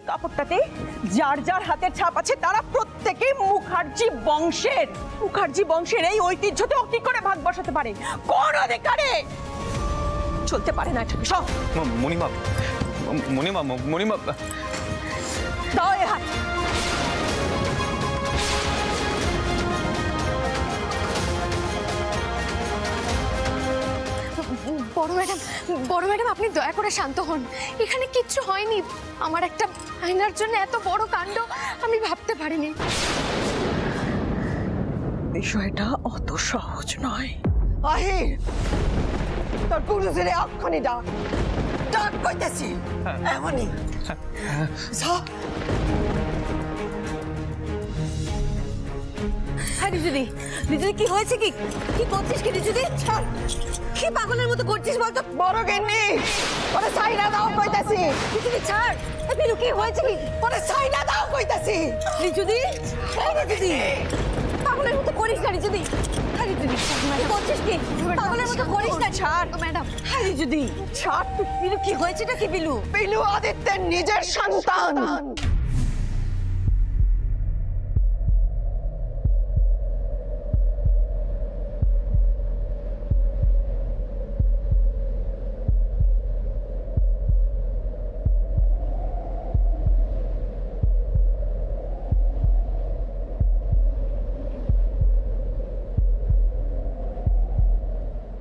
কাপড়টাতে যার যার হাতের ছাপ আছে তারা প্রত্যেকেই মুখার্জি বংশের। মুখার্জি বংশের এই ঐতিহ্যতে ও কি করে ভাগ বসাতে পারে? কোন অধিকারে? চলতে পারে না এটা। সব মণিমা, মণিমা, মণিমা, দাও এ হাত। বড় ম্যাডাম আপনি দয়া করে শান্ত হন। এখানে কিচ্ছু হয়নি। আমার একটা আয়নার জন্য এত বড় কাণ্ড আমি ভাবতে পারিনি। বিষয়টা অত সহজ নয়। আহির, তোর পুরুষের অক্ষণে ডাক ডাক কইতেছি এমনই। দিদি, দিদি কি হয়েছে? কি কি করছিস? কি দিদি ছাড়, কি পাগলের মতো করছিস বলতো? বড় গেন্নি, ওরে সাইনা দাও কইতাছি। দিদি ছাড়। বিলু কি হয়েছে? কি ওরে সাইনা দাও কইতাছি। দিদি, দিদি পাগলের মতো করিস না দিদি। আরে দিদি কি করছিস? কি পাগলের মতো করিস না। ছাড় ম্যাডাম। আরে দিদি ছাড়। বিলু কি হয়েছেটা কি? বিলু বিলু আদিত্যের নিজের সন্তান।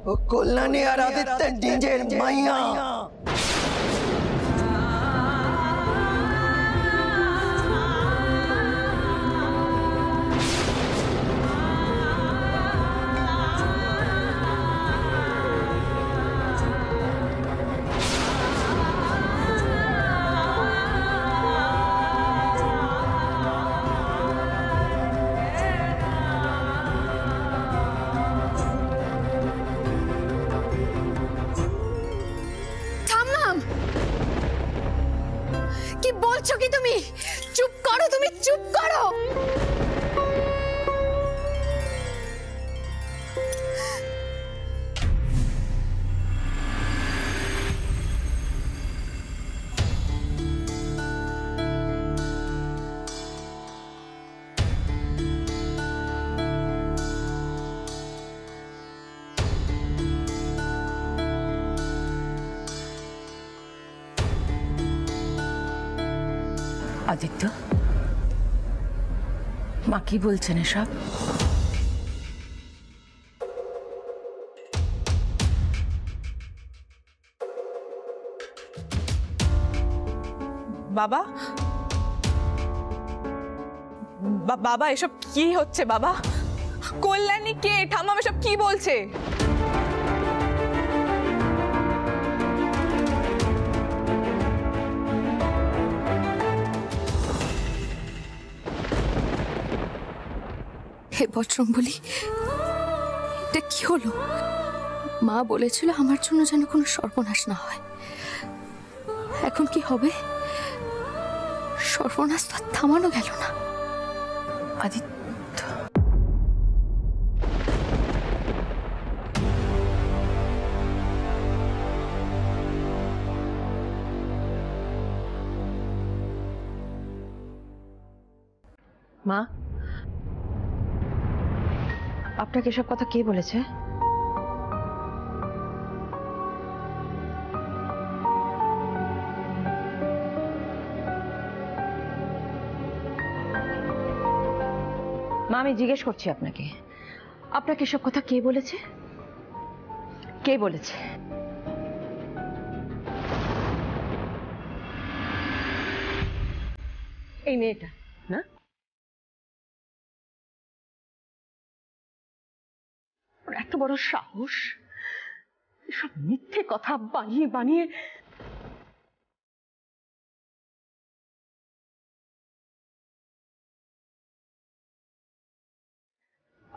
ও কল্যাণী আর আদিত্যের নিজের মাইয়া। কি বলছো কি তুমি? চুপ করো, তুমি চুপ করো। আদিত্য, মা কি বলছেন এসব? বাবা, বাবা এসব কি হচ্ছে? বাবা কল্যাণী কে? ঠাম্মা এসব কি বলছে? হে বজরংবলী, এটা কি হলো? মা বলেছিল আমার জন্য যেন কোনো সর্বনাশ না হয়। এখন কি হবে? সর্বনাশ তো থামানো গেল না। আদিত্য, মা, আপনাকে এসব কথা কে বলেছে? মা, আমি জিজ্ঞেস করছি আপনাকে, আপনাকে এসব কথা কে বলেছে? কে বলেছে? এই মেয়েটা না? এত বড় সাহস, এসব মিথ্যে কথা বানিয়ে বানিয়ে।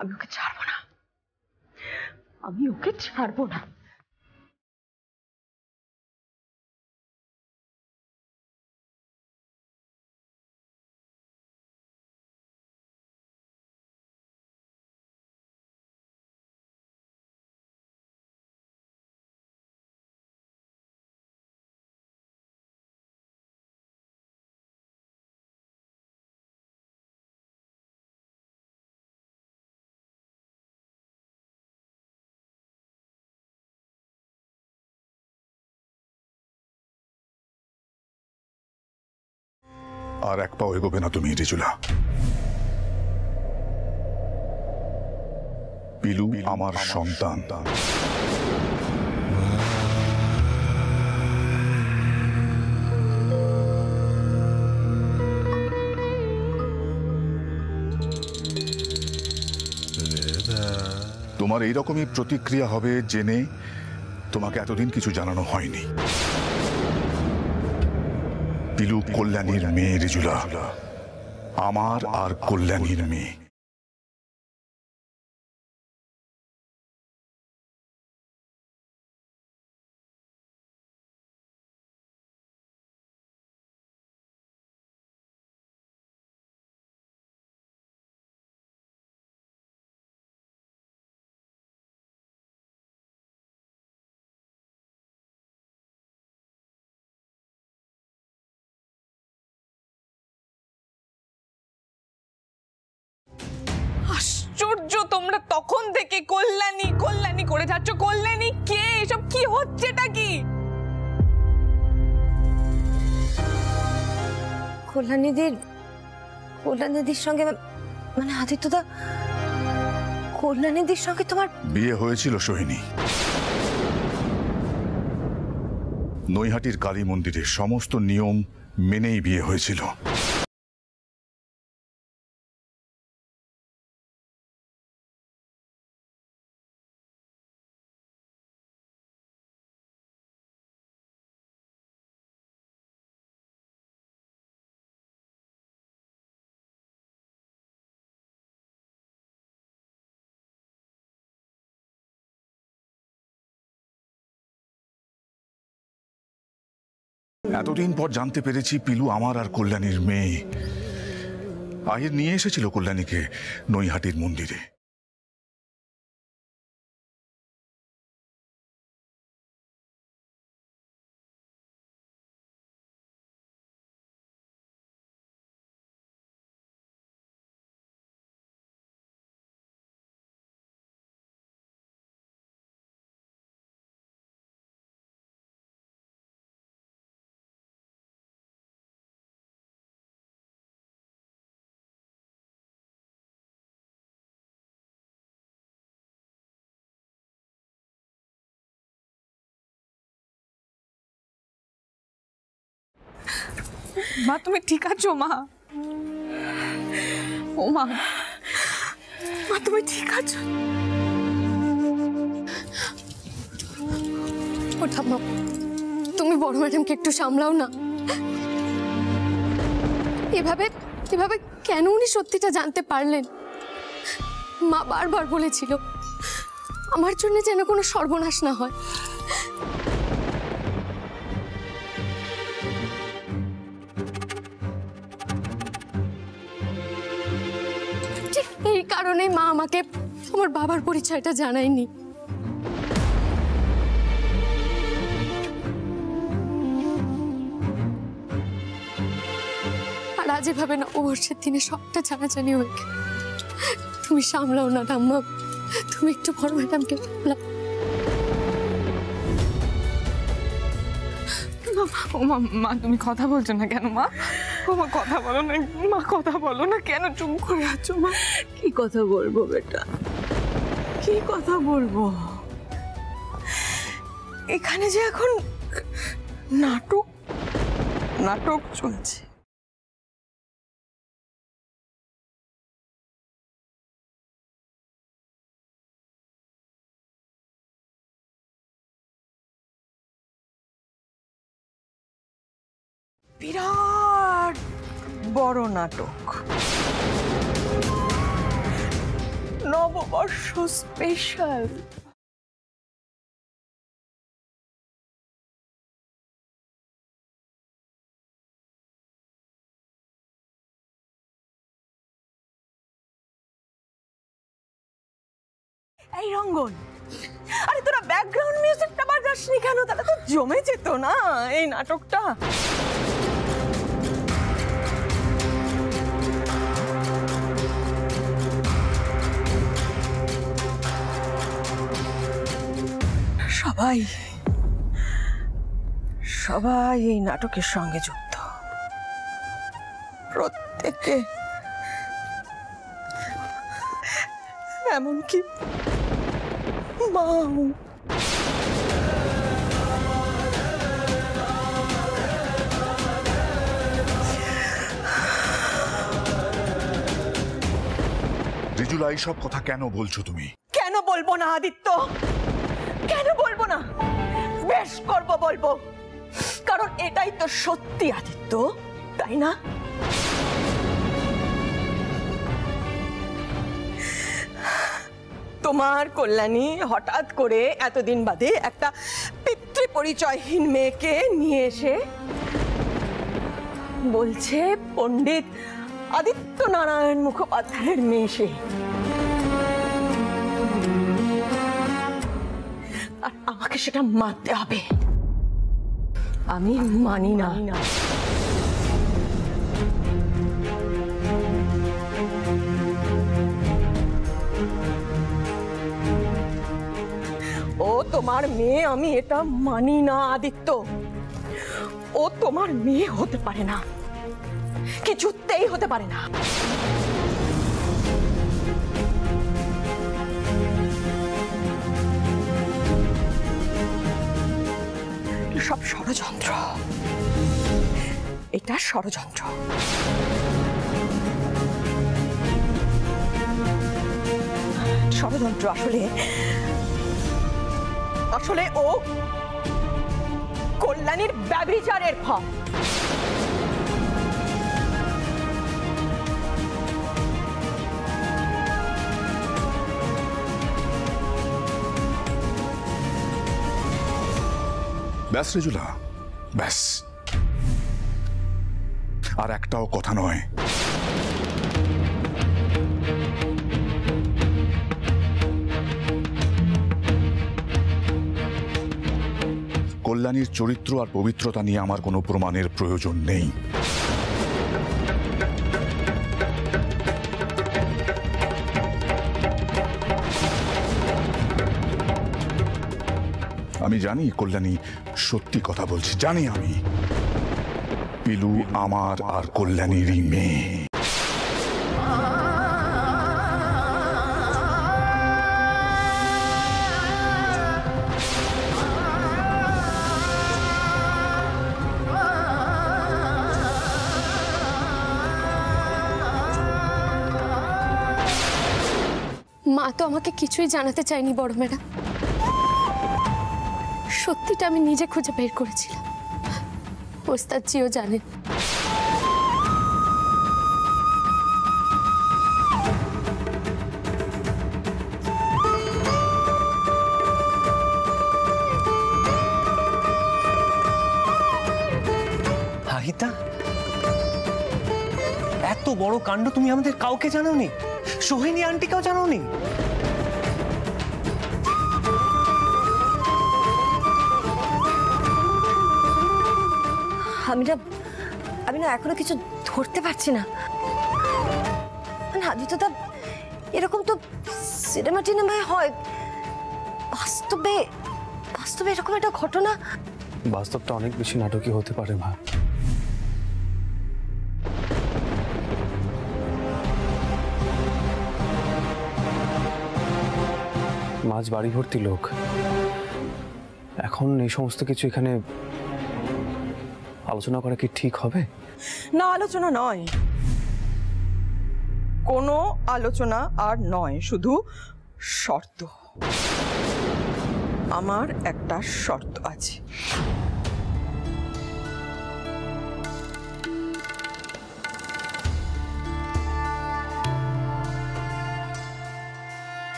আমি ওকে ছাড়বো না, আমি ওকে ছাড়বো না। আর এক পাও এগোবে না তুমি রিজুলা। পিলু আমার সন্তান। তোমার এইরকমই প্রতিক্রিয়া হবে জেনে তোমাকে এতদিন কিছু জানানো হয়নি। পিলু কল্যাণীর মেয়ে রিজুলা, আমার আর কল্যাণীর মেয়ে। আশ্চর্য, তোমরা তখন থেকে কল্যাণী কল্যাণী করে যাচ্ছ। কল্যাণী কে? এসব কি হচ্ছেটা কি? কল্যাণীদির সঙ্গে মানে আদিত্যদা, কল্যাণীদির সঙ্গে তোমার বিয়ে হয়েছিল সোহিনী। নৈহাটির কালী মন্দিরের সমস্ত নিয়ম মেনেই বিয়ে হয়েছিল। এতদিন পর জানতে পেরেছি পিলু আমার আর কল্যাণীর মেয়ে। আহির নিয়ে এসেছিল কল্যাণীকে নৈহাটির মন্দিরে। মা, তুমি ঠিক আছো? মা, ও মা, মা তুমি ঠিক আছো? ও ঠাম্মা, তুমি বড় ম্যাডামকে একটু সামলাও না। এভাবে এভাবে কেন উনি সত্যিটা জানতে পারলেন? মা বারবার বলেছিল আমার জন্য যেন কোনো সর্বনাশ না হয়। ঠিক এই কারণে মা আমাকে আমার বাবার পরিচয়টা জানায়নি। আর আজ এভাবে নববর্ষের দিনে সবটা জানাজানি হয়ে গেল। তুমি সামলাও না ঠাম্মা, তুমি একটু বড় ম্যাডামকে সামলাও। ও মা, মা তুমি কথা বলছো না কেন? মা, ও মা কথা বলো না। মা কথা বলো না কেন? চুপ করে আছো মা। কি কথা বলবো বেটা, কি কথা বলবো? এখানে যে এখন নাটক নাটক চলছে। বিরাট বড় নাটক, নববর্ষ স্পেশাল। এই রঙ্গন, আরে তোরা ব্যাকগ্রাউন্ড মিউজিকটা বাজাসনি কেন? তাহলে তো জমে যেত না এই নাটকটা। সবাই সবাই এই নাটকের সঙ্গে যুক্ত। প্রত্যেকে, এমনকি মাও। রিজুলা, এইসব কথা কেন বলছো তুমি? কেন বলবো না আদিত্য, কেন বলবো না? বেশ করব, বলবো, কারণ এটাই তো সত্যি আদিত্য, তাই না? তোমার কল্যাণী হঠাৎ করে এতদিন বাদে একটা পিতৃ পরিচয়হীন মেয়েকে নিয়ে এসে বলছে পণ্ডিত আদিত্য নারায়ণ মুখোপাধ্যায়ের মেয়ে সে। আর আমাকে সেটা মানতে হবে। আমি মানি না। ও তোমার মেয়ে, আমি এটা মানি না আদিত্য। ও তোমার মেয়ে হতে পারে না, কিছুতেই হতে পারে না। সব ষড়যন্ত্র, এটা ষড়যন্ত্র। ষড়যন্ত্র আসলে আসলে ও কল্যাণীর ব্যভিচারের ফল। ব্যাস রিজুলা, ব্যাস, আর একটাও কথা নয়। কল্যাণীর চরিত্র আর পবিত্রতা নিয়ে আমার কোনো প্রমাণের প্রয়োজন নেই। আমি জানি কল্যাণী সত্যি কথা বলছি, জানি আমি। পিলু আমার আর কল্যাণীরই মেয়ে। মা তো আমাকে কিছুই জানাতে চায়নি বড় ম্যাডাম। সত্যিটা আমি নিজে খুঁজে বের করেছিলাম। ওস্তাদজিও জানেন। হাহিতা, এত বড় কাণ্ড তুমি আমাদের কাউকে জানাওনি? সোহিনী আন্টিকেও জানাওনি? আমি না এখনো কিছু ধরতে পারছি না। মানে আদিত্যদা, এরকম তো সিনেমা টিনেমায় হয়, বাস্তবে বাস্তবে এরকম একটা ঘটনা। বাস্তবটা অনেক বেশি নাটকীয় হতে পারে মা। মাঝ বাড়ি ভর্তি লোক, এখন এই সমস্ত কিছু এখানে আলোচনা করা কি ঠিক হবে? না, আলোচনা নয়, কোনো আলোচনা আর নয়, শুধু শর্ত। আমার একটা শর্ত আছে।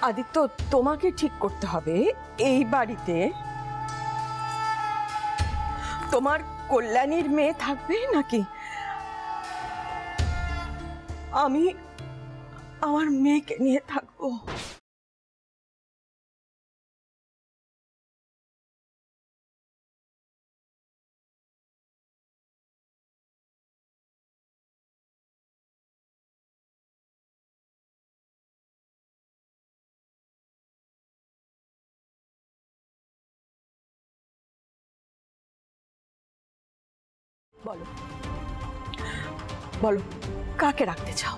আদিত্য, তোমাকে ঠিক করতে হবে এই বাড়িতে তোমার কল্যাণীর মেয়ে থাকবে নাকি আমি আমার মেয়েকে নিয়ে থাকবো। বলো বলো, কাকে রাখতে চাও?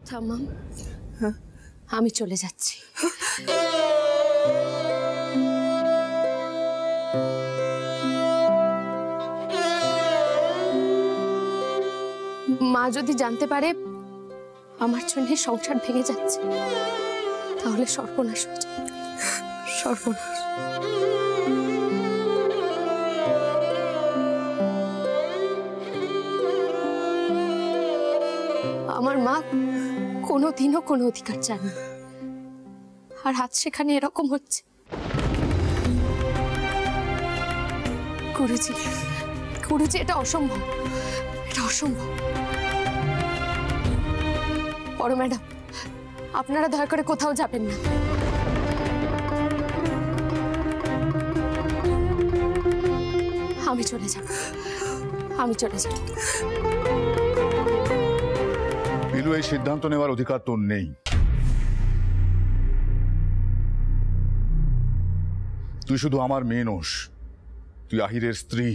থামাম, আমি চলে যাচ্ছি। মা যদি জানতে পারে আমার জন্য সংসার ভেঙে যাচ্ছে, তাহলে সর্বনাশ হয়ে যাবে, সর্বনাশ। আমার মা কোনোদিনও কোনো অধিকার চান না, আর আজ সেখানে এরকম হচ্ছে। গুরুজি, গুরুজি, এটা অসম্ভব, এটা অসম্ভব। বড় ম্যাডাম, আপনারা দয়া করে কোথাও যাবেন না। আমি চলে যাব, আমি চলে যাব। পিলু, এই সিদ্ধান্ত নেওয়ার অধিকার তোর নেই। তুই শুধু আমার মেয়ে নোস, তুই আহিরের স্ত্রী।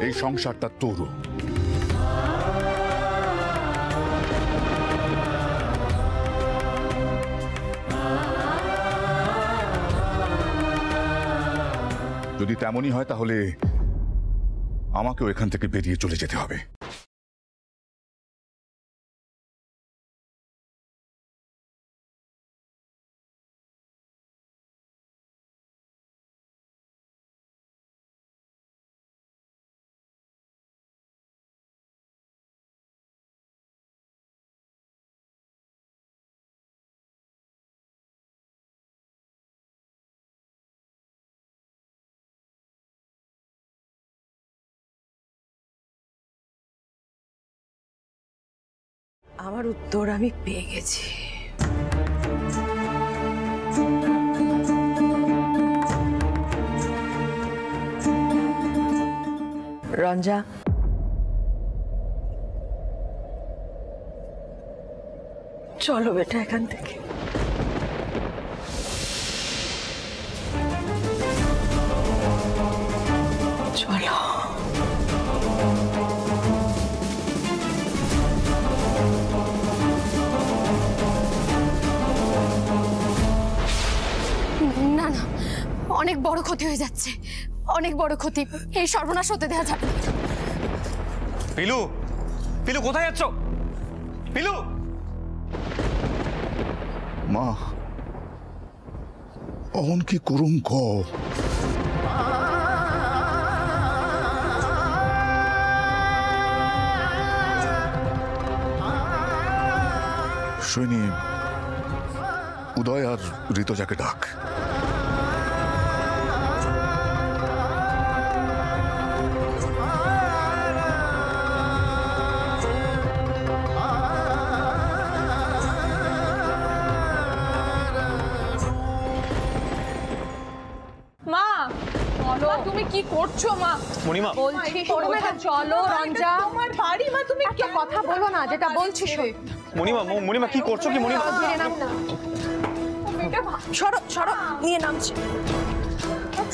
এই সংসারটা তোরও। যদি তেমনই হয় তাহলে আমাকেও এখান থেকে বেরিয়ে চলে যেতে হবে। আমার উত্তর আমি পেয়ে গেছি। রঞ্জা, চলো বেটা এখান থেকে। চলো। না না, অনেক বড় ক্ষতি হয়ে যাচ্ছে, অনেক বড় ক্ষতি। এই সর্বনাশ হতে দেওয়া যাবে না। পিলু, পিলু কোথায় যাচ্ছ? পিলু! মা, অহন কি করুম ক? সৈনী, উদয় আর ঋতুজাকে ডাক। মা, বলো তুমি কি করছো? মা মণিমা, বলছি চলো। রঞ্জা, তোমার বাড়ি মা, তুমি একটা কথা বলো না, যেটা বলছি মণিমা, মণিমা কি করছো কি মণিমা? সরো সরো, নিয়ে নামছে।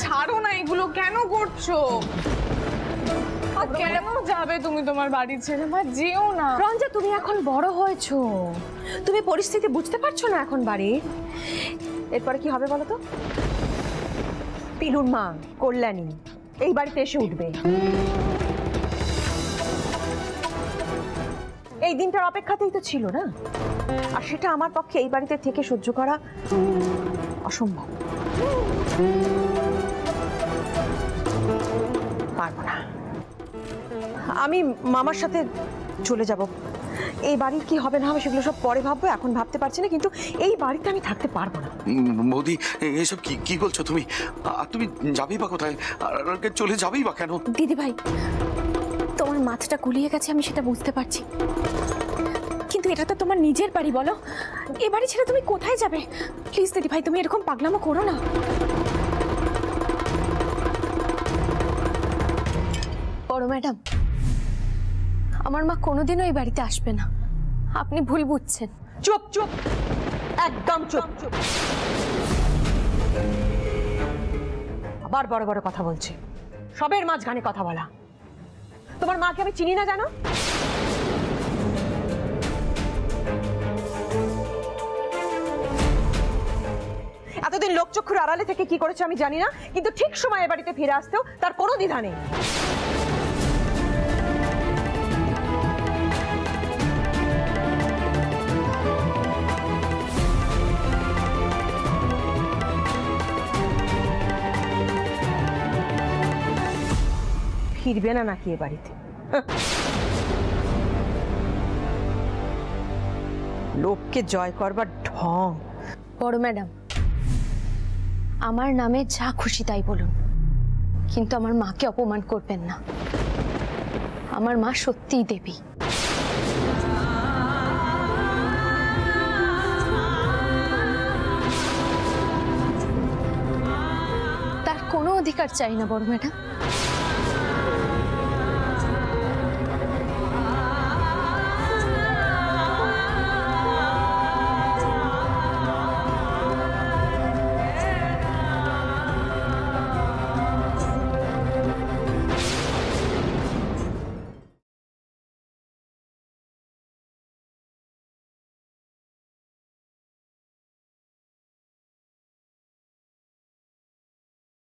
ছাড়ো না, এগুলো কেন করছো? কেন যাবে তুমি তোমার বাড়ি ছেড়ে? মা যেও না। রঞ্জা, তুমি এখন বড় হয়েছো, তুমি পরিস্থিতি বুঝতে পারছো না এখন বাড়ির। এরপরে কি হবে বলো তো? পিলুর মা কল্যাণী এই বাড়িতে এসে উঠবে। এই দিনটার অপেক্ষাতেই তো ছিল না, আর সেটা আমার পক্ষে এই বাড়িতে থেকে সহ্য করা অসম্ভব। পারবো না। আমি মামার সাথে চলে যাব। এই বাড়ির কি হবে না হবে সেগুলো সব পরে ভাববো, এখন ভাবতে পারছি না। কিন্তু এই বাড়িতে আমি থাকতে পারবো না। বৌদি, এসব কি কি বলছো তুমি? আর তুমি যাবেই বা কোথায়? আর চলে যাবেই বা কেন? দিদি ভাই, তোমার মাথাটা গুলিয়ে গেছে, আমি সেটা বুঝতে পারছি। এটা তো তোমার নিজের বাড়ি, বলো এ বাড়ি ছেড়ে তুমি কোথায় যাবে? প্লিজ দিদি ভাই, তুমি এরকম পাগলামো করো না। বড় ম্যাডাম, আমার মা কোনোদিনও এই বাড়িতে আসবে না, আপনি ভুল বুঝছেন। চুপ চুপ, একদম চুপ চুপ। আবার বড় বড় কথা বলছে, সবের মাঝখানে কথা বলা। তোমার মাকে আমি চিনি না জানো? এতদিন লোকচক্ষুর আড়ালে থেকে কি করেছে আমি জানি না, কিন্তু ঠিক সময় এ বাড়িতে ফিরে আসতেও তার কোনো দ্বিধা নেই। ফিরবে না নাকি এ বাড়িতে? লোককে জয় করবার ঢং। বড় ম্যাডাম, আমার নামে যা খুশি তাই বলুন, কিন্তু আমার মাকে অপমান করবেন না। আমার মা সত্যিই দেবী। তার কোনো অধিকার চাই না বড় ম্যাডাম।